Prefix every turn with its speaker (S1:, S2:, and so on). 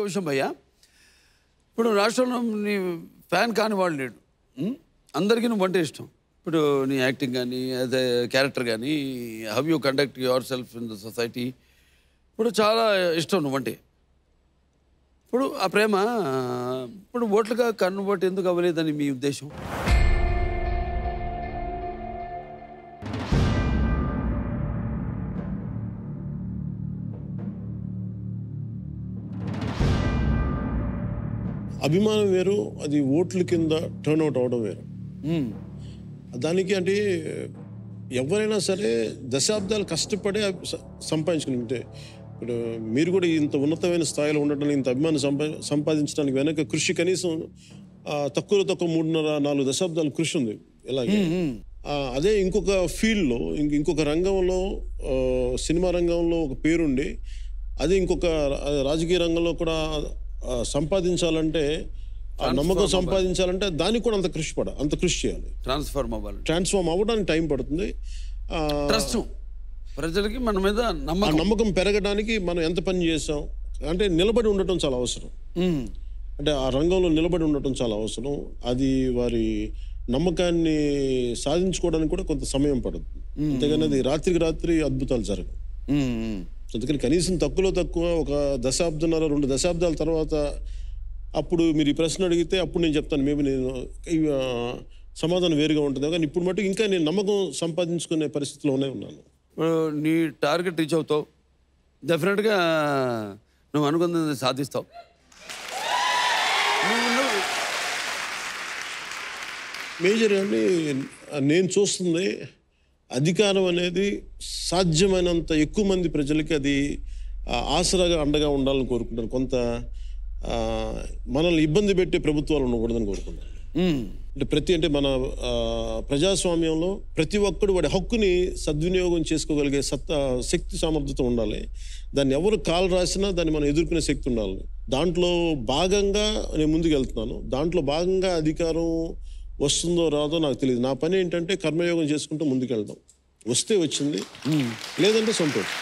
S1: ఇంకో విషయం భయ్యా, ఇప్పుడు రాష్ట్రంలో నీ ఫ్యాన్ కాని వాడు లేడు. అందరికీ నువ్వంటే ఇష్టం. ఇప్పుడు నీ యాక్టింగ్ కానీ యాజ్ ఎ క్యారెక్టర్ కానీ how you conduct your self in the society ఇప్పుడు చాలా ఇష్టం నువ్వంటే. ఇప్పుడు ఆ ప్రేమ ఇప్పుడు ఓట్లుగా కన్వర్ట్ ఎందుకు అవ్వలేదని మీ ఉద్దేశం?
S2: అభిమానం వేరు, అది ఓట్ల కింద టర్న్అవుట్ అవడం వేరు. దానికి అంటే ఎవరైనా సరే దశాబ్దాలు కష్టపడి సంపాదించుకుని ఉంటే, ఇప్పుడు మీరు కూడా ఇంత ఉన్నతమైన స్థాయిలో ఉండటానికి, ఇంత అభిమానం సంపాదించడానికి వెనక కృషి కనీసం తక్కువ 3.5-4 దశాబ్దాల కృషి ఉంది. ఇలాగే అదే ఇంకొక ఫీల్డ్లో ఇంకొక రంగంలో సినిమా రంగంలో ఒక పేరుండి అదే ఇంకొక రాజకీయ రంగంలో కూడా సంపాదించాలంటే, నమ్మకం సంపాదించాలంటే దానికి కూడా అంత కృషి చేయాలి. ట్రాన్స్ఫార్మ్ అవ్వడానికి టైం పడుతుంది.
S1: ప్రజలకి మన మీద
S2: నమ్మకం పెరగడానికి మనం ఎంత పని చేసాం అంటే నిలబడి ఉండటం చాలా అవసరం. అంటే ఆ రంగంలో నిలబడి ఉండటం చాలా అవసరం. అది వారి నమ్మకాన్ని సాధించుకోవడానికి కూడా కొంత సమయం పడుతుంది. అంతేగాని అది రాత్రికి రాత్రి అద్భుతాలు జరగవు. అందుకని కనీసం తక్కువ ఒక 1.5-2 దశాబ్దాల తర్వాత అప్పుడు మీరు ఈ ప్రశ్న అడిగితే అప్పుడు నేను చెప్తాను, మేబీ నేను సమాధానం వేరుగా ఉంటుంది. కానీ ఇప్పుడు మటు ఇంకా నేను నమ్మకం సంపాదించుకునే పరిస్థితిలోనే ఉన్నాను.
S1: నీ టార్గెట్ రీచ్ అవుతావు, డెఫినెట్గా నువ్వు అనుకున్నది సాధిస్తావు.
S2: మేజర్ అండి, నేను చూస్తుంది అధికారం అనేది సాధ్యమైనంత ఎక్కువ మంది ప్రజలకి అది ఆసరాగా అండగా ఉండాలని కోరుకుంటాను. కొంత మనల్ని ఇబ్బంది పెట్టే ప్రభుత్వాలు ఉండకూడదని కోరుకుంటాను. అంటే మన ప్రజాస్వామ్యంలో ప్రతి ఒక్కడు వాడి హక్కుని సద్వినియోగం చేసుకోగలిగే శక్తి సామర్థ్యత ఉండాలి. దాన్ని ఎవరు కాలు రాసినా దాన్ని మనం ఎదుర్కొనే శక్తి ఉండాలి. దాంట్లో భాగంగా నేను ముందుకు వెళ్తున్నాను. దాంట్లో భాగంగా అధికారం వస్తుందో రాదో నాకు తెలియదు. నా పని ఏంటంటే కర్మయోగం చేసుకుంటూ ముందుకు వెళ్దాం. వస్తే వచ్చింది, లేదంటే సంతోషం.